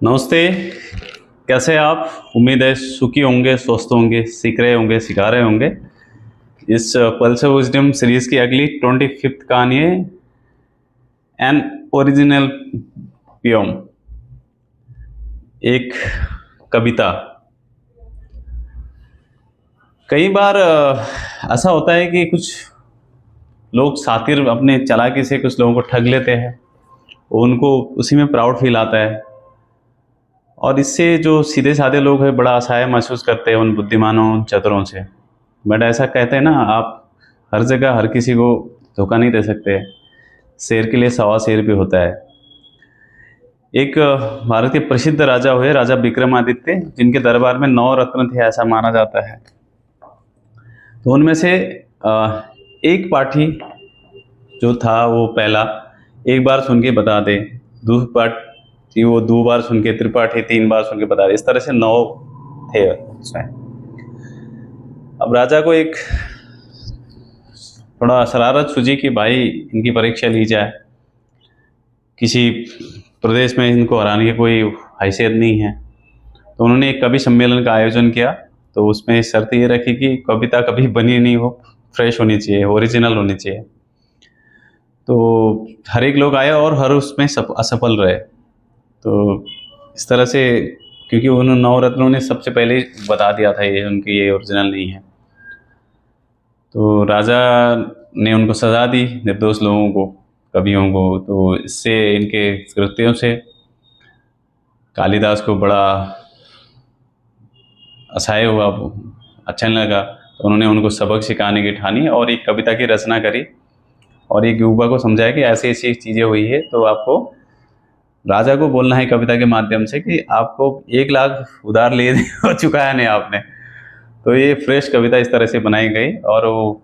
नमस्ते। कैसे हैं आप? उम्मीद है सुखी होंगे, स्वस्थ होंगे, सीख रहे होंगे, सिखा रहे होंगे। इस पल्स ऑफ विजडम सीरीज की अगली 25th कहानी है एन ओरिजिनल पियोम, एक कविता। कई बार ऐसा होता है कि कुछ लोग सातिर अपने चालाकी से कुछ लोगों को ठग लेते हैं, उनको उसी में प्राउड फील आता है और इससे जो सीधे साधे लोग हैं बड़ा असहाय महसूस करते हैं उन बुद्धिमानों चतुरों से। बट ऐसा कहते हैं ना, आप हर जगह हर किसी को धोखा नहीं दे सकते। शेर के लिए सवा शेर भी होता है। एक भारत के प्रसिद्ध राजा हुए राजा विक्रमादित्य, जिनके दरबार में 9 रत्न थे ऐसा माना जाता है। तो उनमें से एक पाठी जो था वो पहला एक बार सुन के बता दे, दूसरी पाठी वो 2 बार सुन के, त्रिपाठी 3 बार सुन के बता दे। इस तरह से 9 थे उसमें। अब राजा को एक थोड़ा शरारत सूझी कि भाई इनकी परीक्षा ली जाए। किसी प्रदेश में इनको हराने की कोई हैसियत नहीं है, तो उन्होंने एक कवि सम्मेलन का आयोजन किया। तो उसमें शर्त ये रखी कि कविता कभी बनी नहीं हो, फ्रेश होनी चाहिए, ओरिजिनल होनी चाहिए। तो हर एक लोग आए और हर उसमें असफल रहे। तो इस तरह से, क्योंकि उन 9 रत्नों ने सबसे पहले बता दिया था ये उनकी ये ओरिजिनल नहीं है, तो राजा ने उनको सजा दी, निर्दोष लोगों को, कवियों को। तो इससे इनके कृत्यों से कालिदास को बड़ा असहाय हुआ, अच्छा नहीं लगा। तो उन्होंने उनको सबक सिखाने की ठानी और एक कविता की रचना करी और एक युवा को समझाया कि ऐसी ऐसी चीज़ें हुई है। तो आपको राजा को बोलना है कविता के माध्यम से कि आपको 1 लाख उधार ले हो चुका है नहीं आपने। तो ये फ्रेश कविता इस तरह से बनाई गई और वो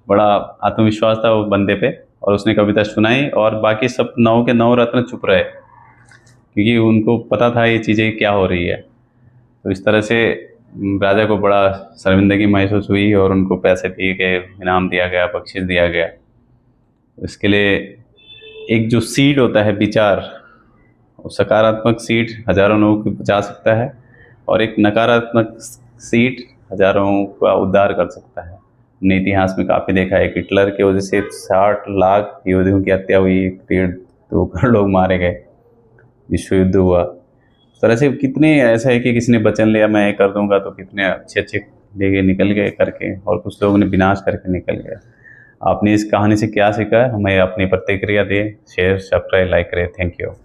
बड़ा आत्मविश्वास था वो बंदे पे, और उसने कविता सुनाई और बाकी सब 9 के 9 रत्न चुप रहे, क्योंकि उनको पता था ये चीज़ें क्या हो रही है। तो इस तरह से राजा को बड़ा शर्मिंदगी महसूस हुई और उनको पैसे दिए गए, इनाम दिया गया, बख्शिश दिया गया। इसके लिए एक जो सीड होता है विचार, वो सकारात्मक सीड हजारों लोगों को बचा सकता है और एक नकारात्मक सीड हजारों का उद्धार कर सकता है। हमने इतिहास में काफ़ी देखा है कि हिटलर की वजह से 60 लाख यहूदियों की हत्या हुई, 1.5-2 करोड़ लोग मारे गए, विश्व युद्ध हुआ। इस तरह से कितने ऐसा है कि किसी ने वचन लिया मैं ये कर दूंगा, तो कितने अच्छे अच्छे लेके निकल गए करके, और कुछ लोगों ने विनाश करके निकल गए। आपने इस कहानी से क्या सीखा है? हमें अपनी प्रतिक्रिया दें, शेयर, सब्सक्राइब, लाइक करें। Thank you.